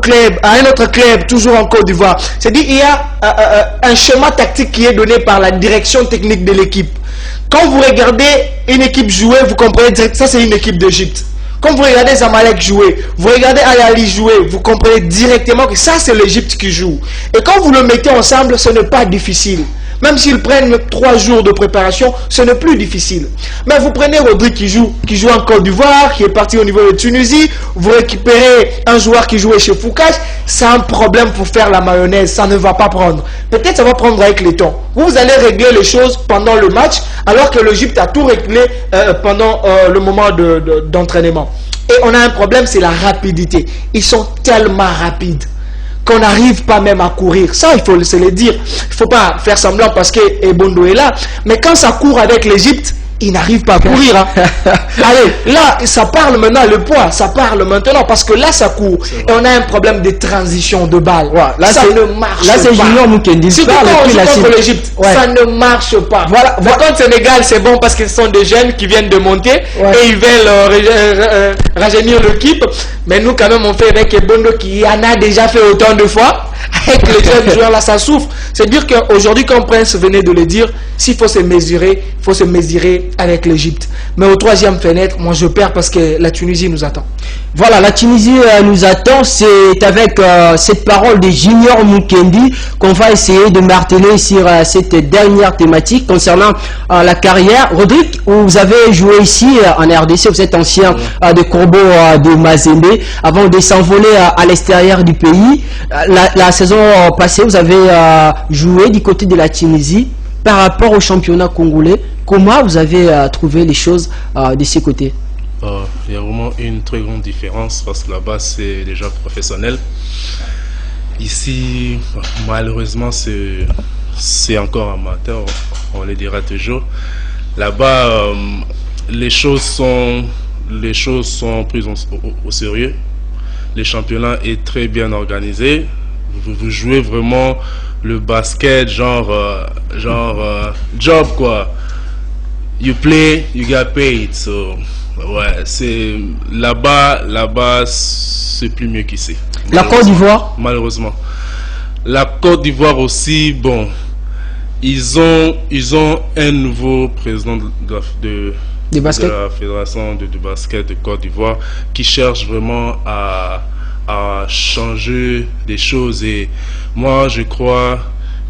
club toujours en Côte d'Ivoire. C'est-à-dire il y a un schéma tactique qui est donné par la direction technique de l'équipe. Quand vous regardez une équipe jouer, vous comprenez direct, ça c'est une équipe d'Égypte. Quand vous regardez Zamalek jouer, vous regardez Al-Ali jouer, vous comprenez directement que ça c'est l'Égypte qui joue. Et quand vous le mettez ensemble, ce n'est pas difficile. Même s'ils prennent 3 jours de préparation, ce n'est plus difficile. Mais vous prenez Rodrigue qui joue en Côte d'Ivoire, qui est parti au niveau de Tunisie, vous récupérez un joueur qui jouait chez Foucache, c'est un problème pour faire la mayonnaise, ça ne va pas prendre. Peut-être ça va prendre avec le temps. Vous allez régler les choses pendant le match, alors que l'Égypte a tout réglé pendant le moment d'entraînement. Et on a un problème, c'est la rapidité. Ils sont tellement rapides. qu'on n'arrive pas même à courir. Ça, il faut se le dire. Il ne faut pas faire semblant parce que Ebondo est là. Mais quand ça court avec l'Égypte, il n'arrive pas à courir. Hein. Allez, là, ça parle maintenant, le poids, ça parle maintenant, parce que là, ça court. Et on a un problème de transition de balle. Ouais, là, ça ne marche pas.
Là, c'est Junior Mukendi.
Surtout quand on joue contre l'Égypte, ça ne marche pas. Voilà. Contre Sénégal, c'est bon parce que ce sont des jeunes qui viennent de monter et ils veulent rajeunir l'équipe. Mais nous, quand même, on fait avec Ebondo qui en a déjà fait autant de fois. Avec les jeunes joueurs là, ça souffre. C'est dire qu'aujourd'hui, comme Prince venait de le dire, s'il faut se mesurer, il faut se mesurer avec l'Égypte. Mais au troisième fenêtre, moi je perds parce que la Tunisie nous attend.
Voilà, la Tunisie nous attend. C'est avec cette parole de Junior Mukendi qu'on va essayer de marteler sur cette dernière thématique concernant la carrière. Rodrigue, vous avez joué ici en RDC, vous êtes ancien de Corbeau de Mazembe, avant de s'envoler à l'extérieur du pays. La saison passée, vous avez joué du côté de la Tunisie. Par rapport au championnat congolais, comment vous avez trouvé les choses de ces côtés?
Il y a vraiment une très grande différence parce que là-bas c'est déjà professionnel. Ici, malheureusement, c'est encore amateur, on le dira toujours. Là-bas, les choses sont prises au sérieux. Le championnat est très bien organisé. Vous jouez vraiment le basket genre job quoi. You play, you get paid. So ouais, c'est là-bas c'est plus mieux qu'ici.
La Côte d'Ivoire,
malheureusement. La Côte d'Ivoire aussi, bon, ils ont un nouveau président de la fédération de basket de Côte d'Ivoire qui cherche vraiment à changer des choses, et moi je crois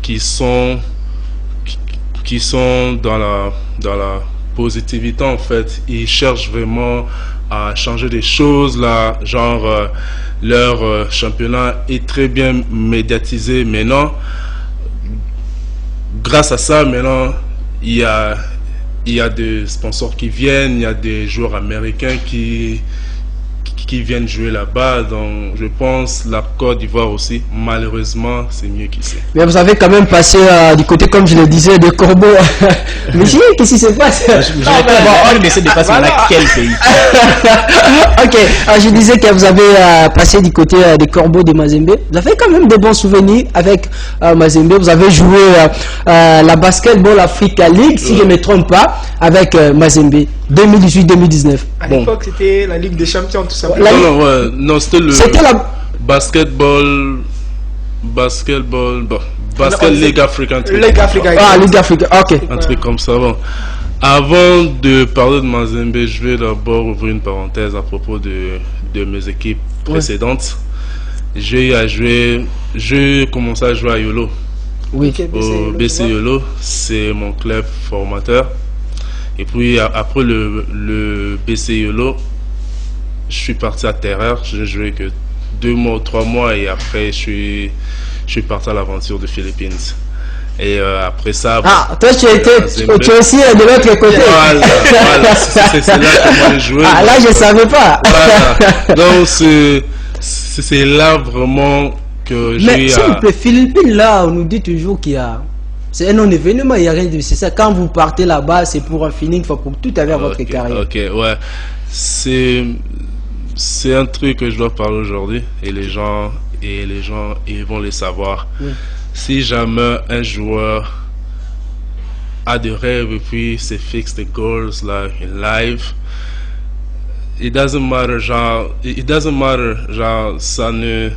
qu'ils sont dans la positivité en fait. Ils cherchent vraiment à changer des choses là, genre leur championnat est très bien médiatisé maintenant. Grâce à ça, maintenant il y a des sponsors qui viennent, il y a des joueurs américains qui viennent jouer là-bas. Donc je pense la Côte d'Ivoire aussi, malheureusement, c'est mieux qu'ici. Mais
vous avez quand même passé du côté, comme je le disais, de Corbeau. Mais qu'est-ce qui se passe?
On essaie de passer à quel pays?
Ok, je disais que vous avez passé du côté de Corbeau de Mazembe. Vous avez quand même de bons souvenirs avec Mazembe. Vous avez joué la Basketball Africa League, si je ne me trompe pas, avec Mazembe 2018-2019.
À l'époque, c'était la Ligue des Champions, tout simplement.
Non, c'était la basketball, League African.
Ligue Africa.
Ah, Ligue Africa, ok.
Un truc comme ça, bon. Avant de parler de Mazembe, je vais d'abord ouvrir une parenthèse à propos de mes équipes précédentes. J'ai commencé à jouer à Yolo.
Oui.
Au BC Yolo, c'est mon club formateur. Et puis après le BC Yolo, je suis parti à Terreur. Je n'ai joué que 2 mois ou 3 mois, et après je suis parti à l'aventure de Philippines. Et après ça...
Ah, toi tu es aussi de l'autre côté.
Voilà, c'est là que moi j'ai joué.
Ah, là je ne savais pas.
Voilà. Donc c'est là vraiment que j'ai...
Mais s'il vous plaît, Philippines, là, on nous dit toujours qu'il y a... C'est un non-événement, il n'y a rien de... C'est ça, quand vous partez là-bas, c'est pour un feeling, pour tout à votre carrière.
Ok, ouais. C'est un truc que je dois parler aujourd'hui, et les gens ils vont le savoir. Oui. Si jamais un joueur a des rêves et puis c'est fixe des goals là in life, it doesn't matter genre ça ne,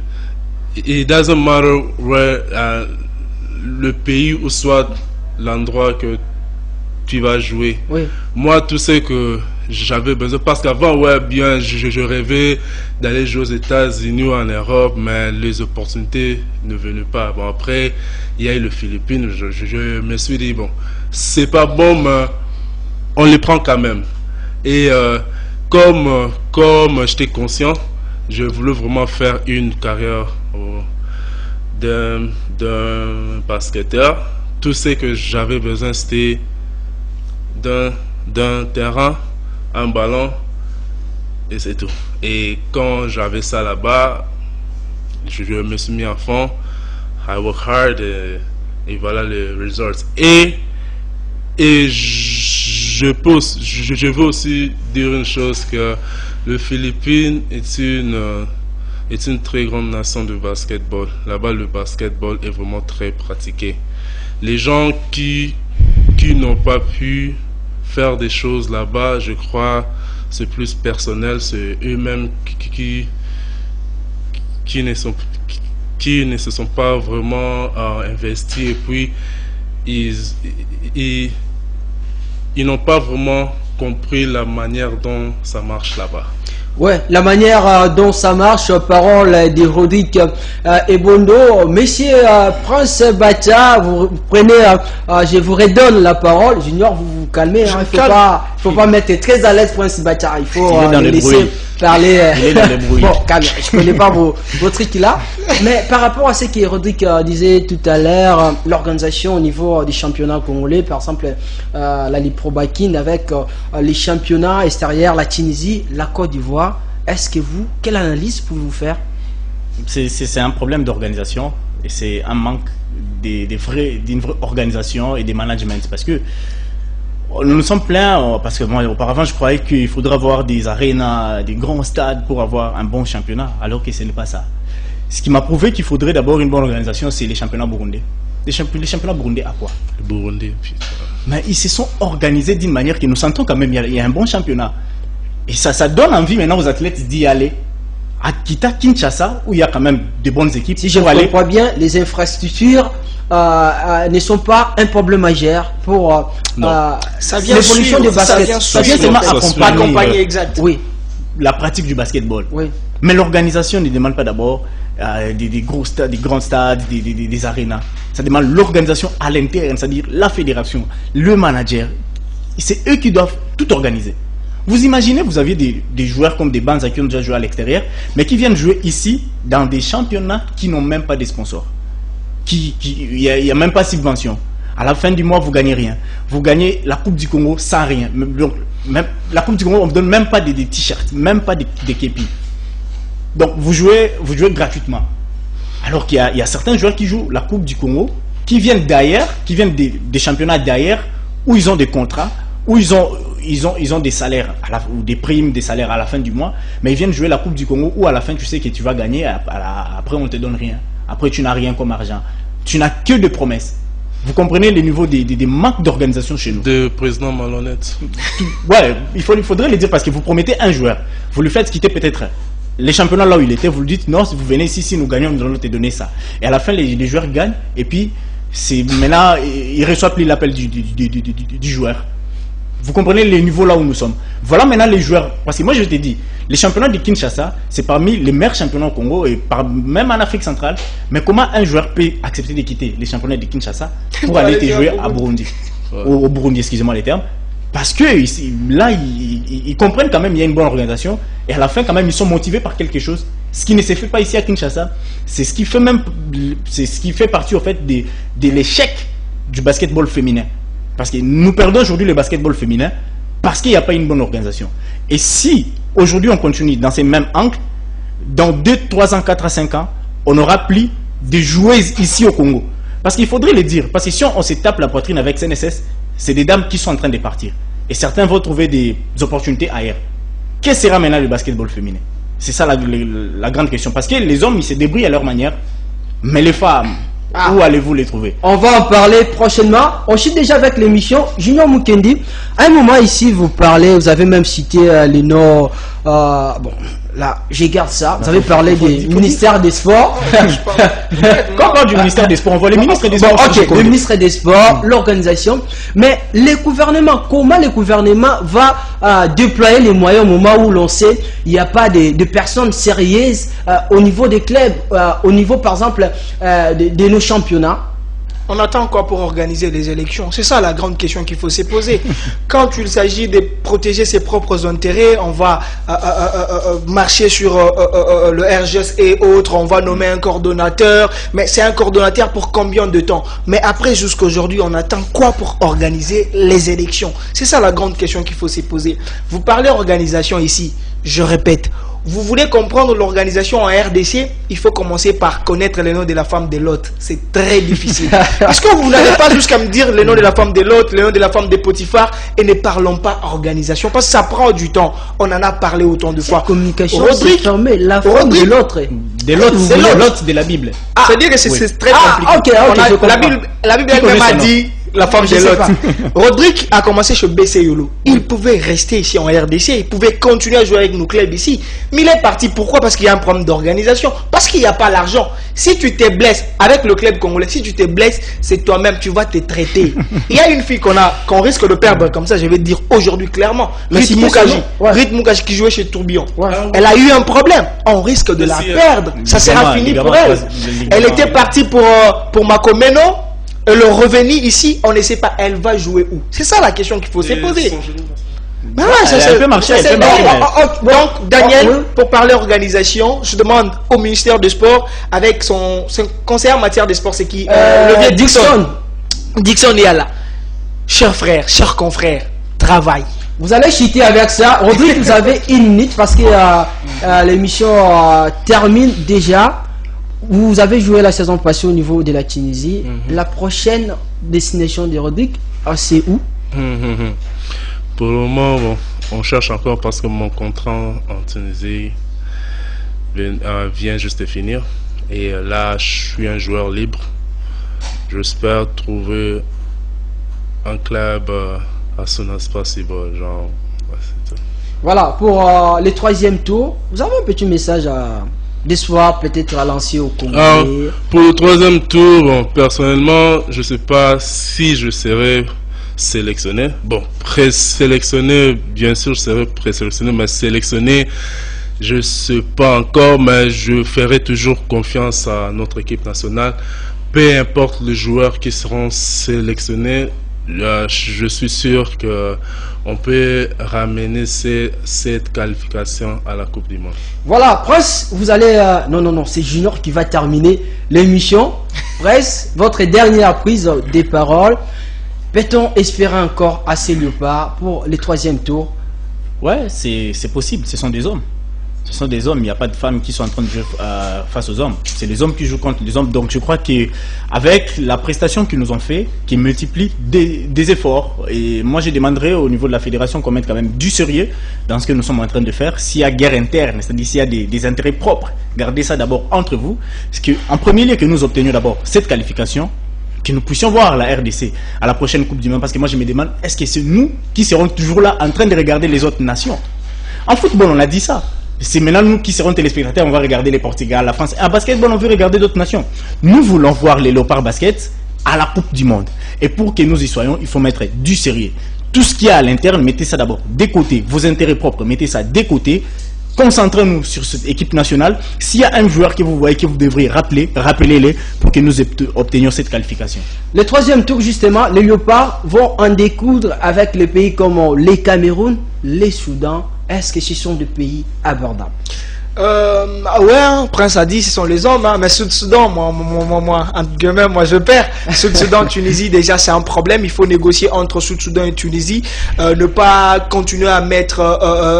it doesn't matter where le pays ou soit l'endroit que tu vas jouer. Oui. Moi, tout ce que j'avais besoin, parce qu'avant, ouais, bien, je rêvais d'aller jouer aux États-Unis ou en Europe, mais les opportunités ne venaient pas. Bon, après, il y a eu les Philippines, je me suis dit, bon, c'est pas bon, mais on les prend quand même. Et comme j'étais conscient, je voulais vraiment faire une carrière d'un basketteur. Tout ce que j'avais besoin, c'était d'un terrain, un ballon, et c'est tout. Et quand j'avais ça là-bas, je me suis mis à fond. I work hard et voilà les results. Et je veux aussi dire une chose, que le Philippines est une très grande nation de basketball. Là-bas, le basketball est vraiment très pratiqué. Les gens qui n'ont pas pu faire des choses là-bas, je crois, c'est plus personnel, c'est eux-mêmes qui ne se sont pas vraiment investis, et puis ils n'ont pas vraiment compris la manière dont ça marche là-bas.
Ouais, la manière dont ça marche, parole de Rodrigue Ebondo. Monsieur Prince Bacha, vous prenez, je vous redonne la parole. Junior, vous vous calmez, hein, il faut pas mettre très à l'aise Prince Bacha, il faut le laisser parler. Bon, calme, je connais pas vos trucs là. Mais par rapport à ce que Rodrigue disait tout à l'heure, l'organisation au niveau des championnats congolais, par exemple la Ligue Pro Bakin avec les championnats extérieurs, la Tunisie, la Côte d'Ivoire. Quelle analyse pouvez-vous faire?
C'est un problème d'organisation et c'est un manque d'une vraie organisation et des managements, parce que nous sommes pleins, parce que moi auparavant je croyais qu'il faudrait avoir des arénas, des grands stades pour avoir un bon championnat, alors que ce n'est pas ça. Ce qui m'a prouvé qu'il faudrait d'abord une bonne organisation, c'est les championnats burundais. Les championnats burundais à quoi?
Le Burundi, putain.
Mais ils se sont organisés d'une manière que nous sentons quand même il y a un bon championnat. Et ça donne envie maintenant aux athlètes d'y aller. À Kinshasa, où il y a quand même de bonnes équipes.
Si je comprends bien, les infrastructures ne sont pas un problème majeur pour l'évolution du basket.
Ça vient
seulement
accompagner, exact.
Oui.
La pratique du basketball.
Oui.
Mais l'organisation ne demande pas d'abord des gros stades, des grands stades, des arénas. Ça demande l'organisation à l'interne, c'est-à-dire la fédération, le manager. C'est eux qui doivent tout organiser. Vous imaginez, vous aviez des joueurs comme des Banza qui ont déjà joué à l'extérieur, mais qui viennent jouer ici dans des championnats qui n'ont même pas de sponsors. Il n'y a même pas de subvention. À la fin du mois, vous ne gagnez rien. Vous gagnez la Coupe du Congo sans rien. Donc, même la Coupe du Congo, on ne vous donne même pas des t-shirts, même pas des képis. Donc, vous jouez gratuitement. Alors qu'il y a certains joueurs qui jouent la Coupe du Congo, qui viennent d'ailleurs, qui viennent des championnats d'ailleurs, où ils ont des contrats, où ils ont des salaires ou des primes, des salaires à la fin du mois, mais ils viennent jouer la Coupe du Congo où à la fin tu sais que tu vas gagner, après on te donne rien, après tu n'as rien comme argent, tu n'as que des promesses. Vous comprenez le niveau des manques d'organisation chez nous.
De président malhonnête.
Ouais, il faudrait le dire, parce que vous promettez un joueur, vous le faites quitter peut-être les championnats là où il était, vous lui dites non, si vous venez ici, si nous gagnons, nous allons te donner ça. Et à la fin les joueurs gagnent, et puis maintenant il ne reçoit plus l'appel du joueur. Vous comprenez les niveaux là où nous sommes. Voilà maintenant les joueurs. Parce que moi je t'ai dit, les championnats de Kinshasa, c'est parmi les meilleurs championnats au Congo et même en Afrique centrale. Mais comment un joueur peut accepter de quitter les championnats de Kinshasa pour aller te jouer à Burundi, au Burundi, excusez-moi les termes. Parce que là, ils comprennent quand même qu'il y a une bonne organisation. Et à la fin, quand même, ils sont motivés par quelque chose. Ce qui ne se fait pas ici à Kinshasa, c'est ce qui fait partie, en fait, de l'échec du basketball féminin. Parce que nous perdons aujourd'hui le basketball féminin parce qu'il n'y a pas une bonne organisation. Et si aujourd'hui on continue dans ces mêmes angles, dans 2, 3 ans, 4 à 5 ans, on n'aura plus de joueuses ici au Congo. Parce qu'il faudrait le dire. Parce que si on se tape la poitrine avec CNSS, c'est des dames qui sont en train de partir. Et certains vont trouver des opportunités ailleurs. Qu'est-ce que sera maintenant le basketball féminin? C'est ça la grande question. Parce que les hommes, ils se débrouillent à leur manière. Mais les femmes... Où allez-vous les trouver? On
va en parler prochainement. On chute déjà avec l'émission. Junior Mukendi, à un moment ici, vous avez même cité les noms. Bon, là, je garde ça. Vous avez parlé du ministère des Sports.
Quand on parle du ministère des Sports, on voit le ministre des Sports.
Ok, le ministre des Sports, l'organisation. Mais le gouvernement, comment le gouvernement va déployer les moyens au moment où l'on sait il n'y a pas de personnes sérieuses au niveau des clubs, au niveau par exemple de nos championnats?
On attend quoi pour organiser les élections? C'est ça la grande question qu'il faut se poser. Quand il s'agit de protéger ses propres intérêts, on va marcher sur le RGS et autres, on va nommer un coordonnateur, mais c'est un coordonnateur pour combien de temps? Mais après, jusqu'à aujourd'hui, on attend quoi pour organiser les élections? C'est ça la grande question qu'il faut se poser. Vous parlez organisation ici, Je répète, vous voulez comprendre l'organisation en RDC, il faut commencer par connaître les noms de la femme de l'autre. C'est très difficile. Est-ce que vous n'avez pas jusqu'à me dire les noms de la femme de l'autre, les noms de la femme de Potiphar, et ne parlons pas organisation, parce que ça prend du temps. On en a parlé autant de fois.
Communication, c'est fermé. La femme de l'autre.
De l'autre, vous voulez l'autre de la Bible.
C'est-à-dire que c'est très compliqué. La Bible elle-même a dit la femme de l'autre. Rodrigue a commencé chez BC Yolo. Il pouvait rester ici en RDC, il pouvait continuer à jouer avec nos clubs ici. Mais il est parti. Pourquoi? Parce qu'il y a un problème d'organisation. Parce qu'il n'y a pas l'argent. Si tu te blesses avec le club congolais, si tu te blesses, c'est toi-même, tu vas te traiter. Il y a une fille qu'on risque de perdre comme ça, je vais te dire aujourd'hui clairement. Rite Moukaji qui jouait chez Tourbillon. Elle a eu un problème. On risque de la perdre. Ça sera fini pour elle. Elle était partie pour Makomeno. Et le revenu ici, on ne sait pas, elle va jouer où? C'est ça la question qu'il faut se poser. Ben ouais, ça peut marcher. Donc, Daniel, pour parler organisation, je demande au ministère des Sports, avec son conseiller en matière de sport, c'est qui? Le vieux Dixon. Dixon est là. Chers frères, chers confrères, travail.
Vous allez chuter avec ça. Rodrigue, vous avez une minute parce que l'émission termine déjà. Vous avez joué la saison passée au niveau de la Tunisie. La prochaine destination de Rodrigue, c'est où?
Pour le moment, bon, on cherche encore parce que mon contrat en Tunisie vient juste de finir. Et là, je suis un joueur libre. J'espère trouver un club as soon as possible. Genre, c'est tout.
Voilà, pour le troisième tour, vous avez un petit message d'espoir peut-être à lancer au Congo.
Pour le troisième tour, bon, personnellement, je ne sais pas si je serai sélectionné. Bon, présélectionné, bien sûr, je serai présélectionné, mais sélectionné, je ne sais pas encore, mais je ferai toujours confiance à notre équipe nationale. Peu importe les joueurs qui seront sélectionnés, je suis sûr qu'on peut ramener cette qualification à la Coupe du Monde.
Voilà, Prince, vous allez... Non, c'est Junior qui va terminer l'émission. Prince, votre dernière prise des paroles. Peut-on espérer encore assez Léopard pour le troisième tour?
Ouais, c'est possible, ce sont des hommes. Ce sont des hommes, il n'y a pas de femmes qui sont en train de jouer face aux hommes. C'est les hommes qui jouent contre les hommes. Donc je crois qu'avec la prestation qu'ils nous ont fait, qui multiplie des efforts, et moi je demanderais au niveau de la fédération qu'on mette quand même du sérieux dans ce que nous sommes en train de faire. S'il y a guerre interne, c'est-à-dire s'il y a des intérêts propres, gardez ça d'abord entre vous. Parce qu'en premier lieu, que nous obtenions d'abord cette qualification, que nous puissions voir la RDC à la prochaine Coupe du Monde. Parce que moi je me demande, est-ce que c'est nous qui serons toujours là en train de regarder les autres nations? En football, on a dit ça. C'est maintenant nous qui serons téléspectateurs, on va regarder les Portugal, la France. En basketball, on veut regarder d'autres nations. Nous voulons voir les Léopards basket à la Coupe du Monde. Et pour que nous y soyons, il faut mettre du sérieux. Tout ce qu'il y a à l'interne, mettez ça d'abord de côté. Vos intérêts propres, mettez ça de côté. Concentrez-nous sur cette équipe nationale. S'il y a un joueur que vous voyez que vous devriez rappeler, rappelez-les pour que nous obtenions cette qualification.
Le troisième tour, justement, les Léopards vont en découdre avec les pays comme les Cameroun, les Soudan. Est-ce que ce sont des pays abordables?
Ouais, hein, Prince a dit ce sont les hommes, hein, mais Sud-Soudan, moi je perds. Sud-Soudan, Tunisie, déjà c'est un problème. Il faut négocier entre Sud-Soudan et Tunisie, ne pas continuer à mettre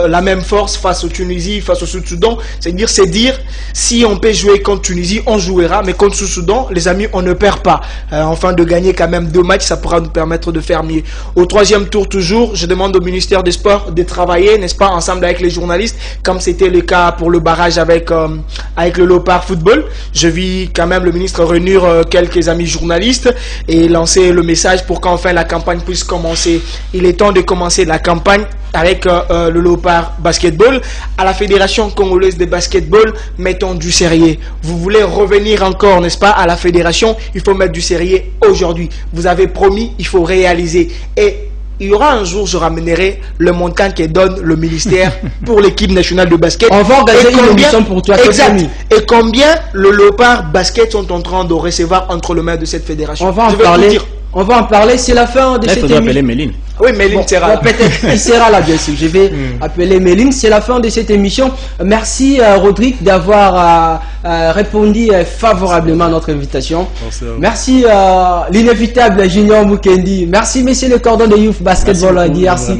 la même force face au Tunisie, face au Sud-Soudan. C'est dire si on peut jouer contre Tunisie, on jouera, mais contre Sud-Soudan, les amis, on ne perd pas. Enfin, de gagner quand même 2 matchs, ça pourra nous permettre de faire mieux. Au troisième tour, toujours, je demande au ministère des Sports de travailler, n'est-ce pas, ensemble avec les journalistes, comme c'était le cas pour le barrage avec le Léopard Football. Je vis quand même le ministre réunir quelques amis journalistes et lancer le message pour qu'enfin la campagne puisse commencer. Il est temps de commencer la campagne avec le Léopard Basketball. À la Fédération Congolaise de Basketball, mettons du sérieux. Vous voulez revenir encore, n'est-ce pas, à la Fédération, il faut mettre du sérieux aujourd'hui. Vous avez promis, il faut réaliser. Et il y aura un jour, je ramènerai le montant que donne le ministère pour l'équipe nationale de basket.
On va organiser une émission pour toi.
Exact. Et combien le Léopard basket sont en train de recevoir entre les mains de cette fédération.
On va en parler. C'est la fin de cette émission.
Il faudra appeler Méline.
Oui, Méline sera là.
Peut-être il sera là, bien sûr. Je vais appeler Méline. C'est la fin de cette émission. Merci Rodrigue d'avoir répondu favorablement à notre invitation. Merci l'inévitable Junior Mukendi. Merci Monsieur le cordon de Youth Basketball. Merci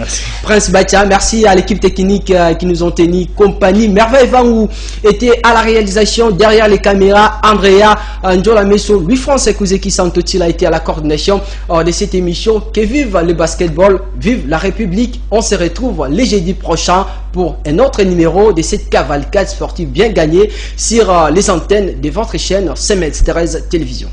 Prince Batia. Merci à l'équipe technique qui nous ont tenu compagnie. Merveille Vangou était à la réalisation derrière les caméras. Andrea Njola Messo, Louis-François Kouzeki Santotil a été à la coordination de cette émission. Que vive le basketball! Vive la République. On se retrouve les jeudis prochains pour un autre numéro de cette cavalcade sportive bien gagnée sur les antennes de votre chaîne Semestre 13 Télévision.